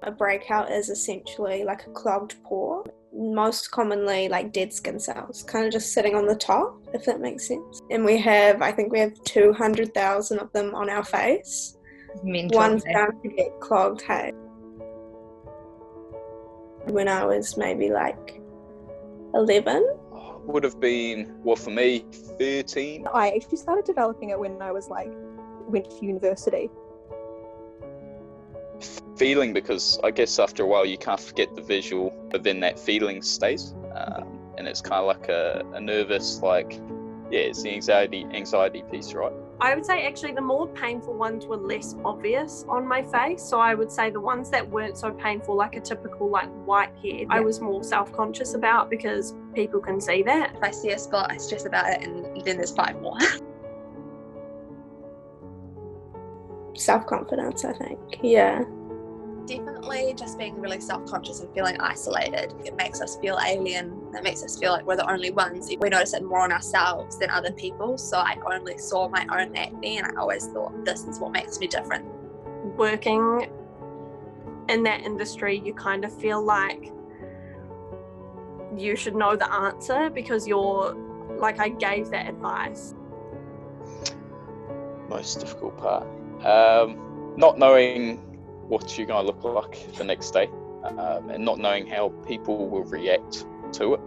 A breakout is essentially like a clogged pore, most commonly like dead skin cells, kind of just sitting on the top, if that makes sense. And I think we have 200,000 of them on our face. Mental. One's bound to get clogged, hey. When I was maybe like 11. Would have been, well, for me, 13. I actually started developing it when I went to university. Feeling, because I guess after a while you can't forget the visual, but then that feeling stays. And it's kind of like a nervous, it's the anxiety piece, right? I would say actually the more painful ones were less obvious on my face. So I would say the ones that weren't so painful, like a typical whitehead, I was more self-conscious about because people can see that. If I see a spot, I stress about it, and then there's 5 more. Self-confidence, I think, yeah. Definitely just being really self-conscious and feeling isolated. It makes us feel alien. It makes us feel like we're the only ones. We notice it more on ourselves than other people. So I only saw my own acne and I always thought this is what makes me different. Working in that industry, you kind of feel like you should know the answer because I gave that advice. Most difficult part. Not knowing what you're going to look like the next day, and not knowing how people will react to it.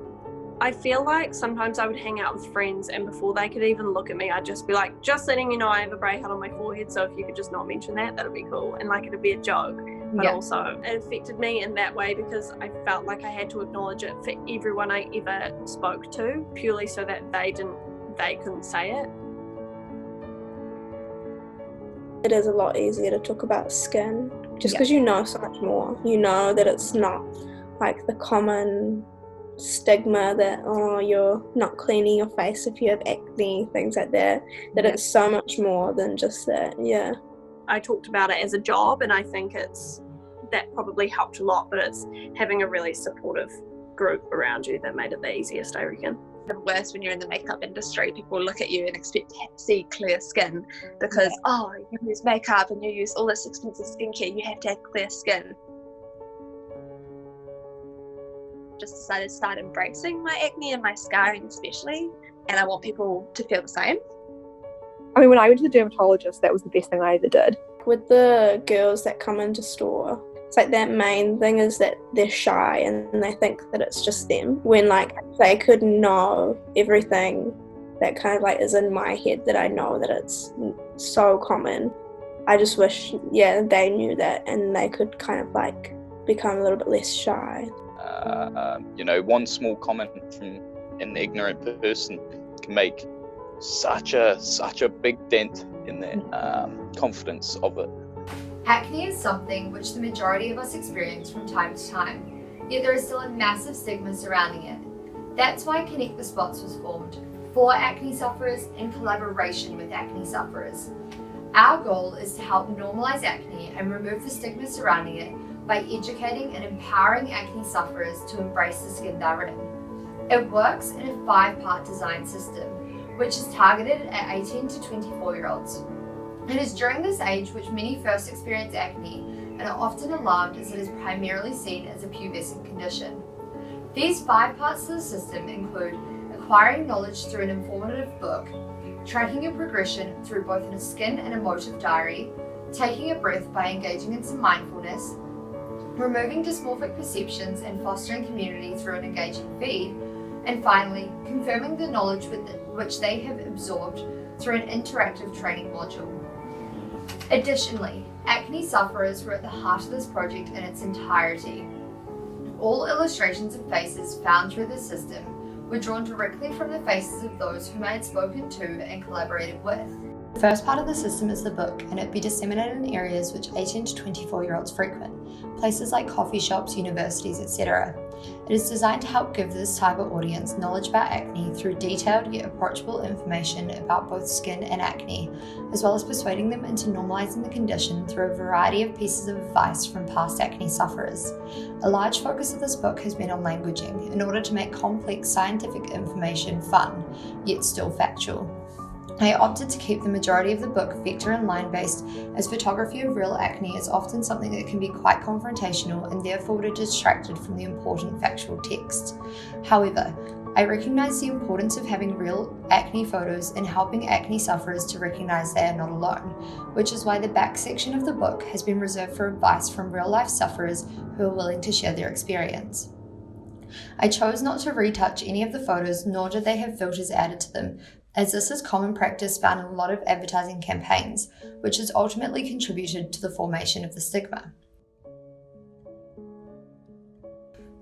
I feel like sometimes I would hang out with friends and before they could even look at me, I'd just be like, just letting you know I have a breakout on my forehead, so if you could just not mention that, that'd be cool. And it'd be a joke. But also it affected me in that way because I felt like I had to acknowledge it for everyone I ever spoke to, purely so that they couldn't say it. It is a lot easier to talk about skin just because you know so much more. You know that it's not like the common stigma that, you're not cleaning your face if you have acne, things like that, it's so much more than just that, yeah. I talked about it as a job and I think that probably helped a lot, but it's having a really supportive group around you that made it the easiest, I reckon. The worst when you're in the makeup industry, people look at you and expect to see clear skin because, you use makeup and you use all this expensive skincare, you have to have clear skin. Just decided to start embracing my acne and my scarring especially, and I want people to feel the same. I mean, when I went to the dermatologist, that was the best thing I ever did. With the girls that come into store, it's like that main thing is that they're shy and they think that it's just them, when they could know everything that kind of is in my head, that I know that it's so common. I just wish they knew that and they could kind of become a little bit less shy. One small comment from an ignorant person can make such a big dent in their confidence of it. Acne is something which the majority of us experience from time to time, yet there is still a massive stigma surrounding it. That's why Connect the Spots was formed, for acne sufferers in collaboration with acne sufferers. Our goal is to help normalize acne and remove the stigma surrounding it by educating and empowering acne sufferers to embrace the skin they're in. It works in a 5-part design system, which is targeted at 18 to 24-year-olds. It is during this age which many first experience acne and are often alarmed as it is primarily seen as a pubescent condition. These 5 parts of the system include acquiring knowledge through an informative book, tracking your progression through both a skin and emotive diary, taking a breath by engaging in some mindfulness, removing dysmorphic perceptions and fostering community through an engaging feed, and finally, confirming the knowledge which they have absorbed through an interactive training module. Additionally, acne sufferers were at the heart of this project in its entirety. All illustrations of faces found through the system were drawn directly from the faces of those whom I had spoken to and collaborated with. The first part of the system is the book, and it be disseminated in areas which 18 to 24-year-olds frequent, places like coffee shops, universities, etc. It is designed to help give this target audience knowledge about acne through detailed yet approachable information about both skin and acne, as well as persuading them into normalizing the condition through a variety of pieces of advice from past acne sufferers. A large focus of this book has been on languaging in order to make complex scientific information fun, yet still factual. I opted to keep the majority of the book vector and line based, as photography of real acne is often something that can be quite confrontational and therefore would have distracted from the important factual text. However, I recognise the importance of having real acne photos and helping acne sufferers to recognise they are not alone, which is why the back section of the book has been reserved for advice from real life sufferers who are willing to share their experience. I chose not to retouch any of the photos, nor did they have filters added to them, as this is common practice found in a lot of advertising campaigns, which has ultimately contributed to the formation of the stigma.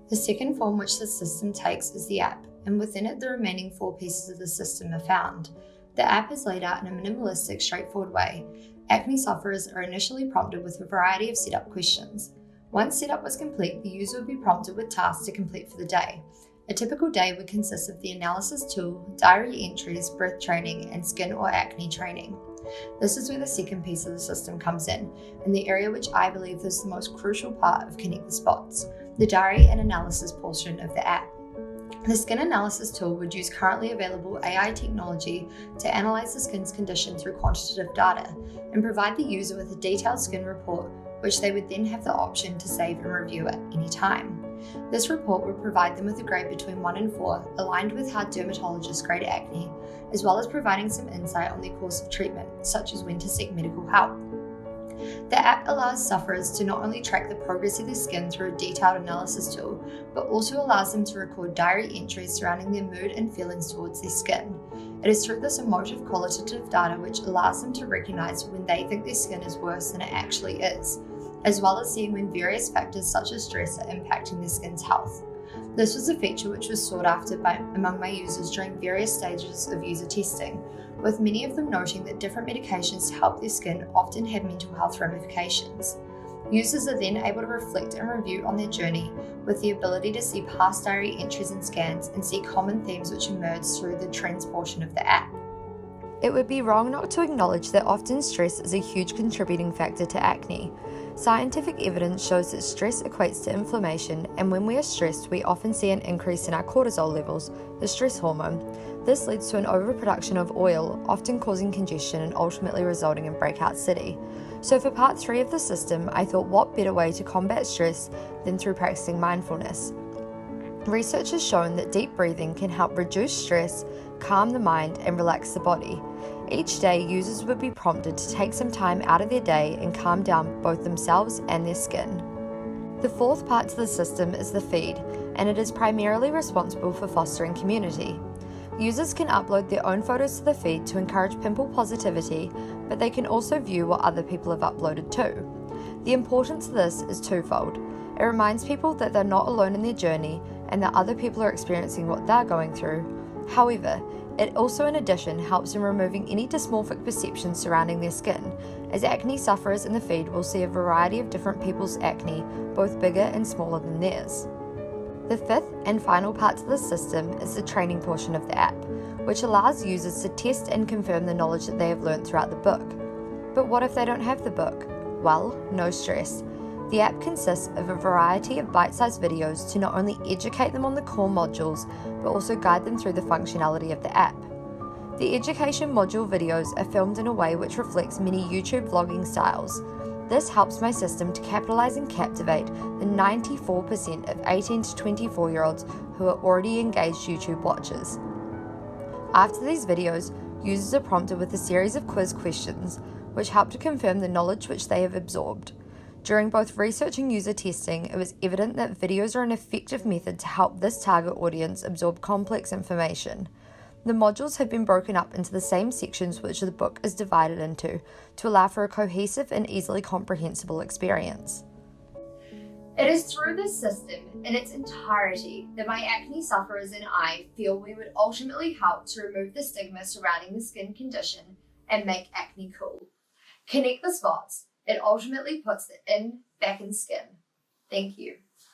The second form which the system takes is the app, and within it the remaining 4 pieces of the system are found. The app is laid out in a minimalistic, straightforward way. Acne sufferers are initially prompted with a variety of setup questions. Once setup was complete, the user would be prompted with tasks to complete for the day. A typical day would consist of the analysis tool, diary entries, breath training, and skin or acne training. This is where the second piece of the system comes in, and the area which I believe is the most crucial part of Connect the Spots, the diary and analysis portion of the app. The skin analysis tool would use currently available AI technology to analyze the skin's condition through quantitative data and provide the user with a detailed skin report, which they would then have the option to save and review at any time. This report would provide them with a grade between 1 and 4, aligned with how dermatologists grade acne, as well as providing some insight on the course of treatment, such as when to seek medical help. The app allows sufferers to not only track the progress of their skin through a detailed analysis tool, but also allows them to record diary entries surrounding their mood and feelings towards their skin. It is through this emotive qualitative data which allows them to recognise when they think their skin is worse than it actually is, as well as seeing when various factors such as stress are impacting their skin's health. This was a feature which was sought after among my users during various stages of user testing, with many of them noting that different medications to help their skin often have mental health ramifications. Users are then able to reflect and review on their journey with the ability to see past diary entries and scans and see common themes which emerge through the trends portion of the app. It would be wrong not to acknowledge that often stress is a huge contributing factor to acne. Scientific evidence shows that stress equates to inflammation, and when we are stressed, we often see an increase in our cortisol levels, the stress hormone. This leads to an overproduction of oil, often causing congestion and ultimately resulting in breakout city. So for part 3 of the system, I thought what better way to combat stress than through practicing mindfulness. Research has shown that deep breathing can help reduce stress, calm the mind, and relax the body. Each day, users would be prompted to take some time out of their day and calm down both themselves and their skin. The fourth part to the system is the feed, and it is primarily responsible for fostering community. Users can upload their own photos to the feed to encourage pimple positivity, but they can also view what other people have uploaded too. The importance of this is twofold. It reminds people that they're not alone in their journey and that other people are experiencing what they're going through. However, it also in addition helps in removing any dysmorphic perceptions surrounding their skin, as acne sufferers in the feed will see a variety of different people's acne, both bigger and smaller than theirs. The fifth and final part to this system is the training portion of the app, which allows users to test and confirm the knowledge that they have learned throughout the book. But what if they don't have the book? Well, no stress. The app consists of a variety of bite-sized videos to not only educate them on the core modules, but also guide them through the functionality of the app. The education module videos are filmed in a way which reflects many YouTube vlogging styles. This helps my system to capitalize and captivate the 94% of 18 to 24-year-olds who are already engaged YouTube watchers. After these videos, users are prompted with a series of quiz questions, which help to confirm the knowledge which they have absorbed. During both research and user testing, it was evident that videos are an effective method to help this target audience absorb complex information. The modules have been broken up into the same sections which the book is divided into to allow for a cohesive and easily comprehensible experience. It is through this system in its entirety that my acne sufferers and I feel we would ultimately help to remove the stigma surrounding the skin condition and make acne cool. Connect the spots. It ultimately puts the in back in skin. Thank you.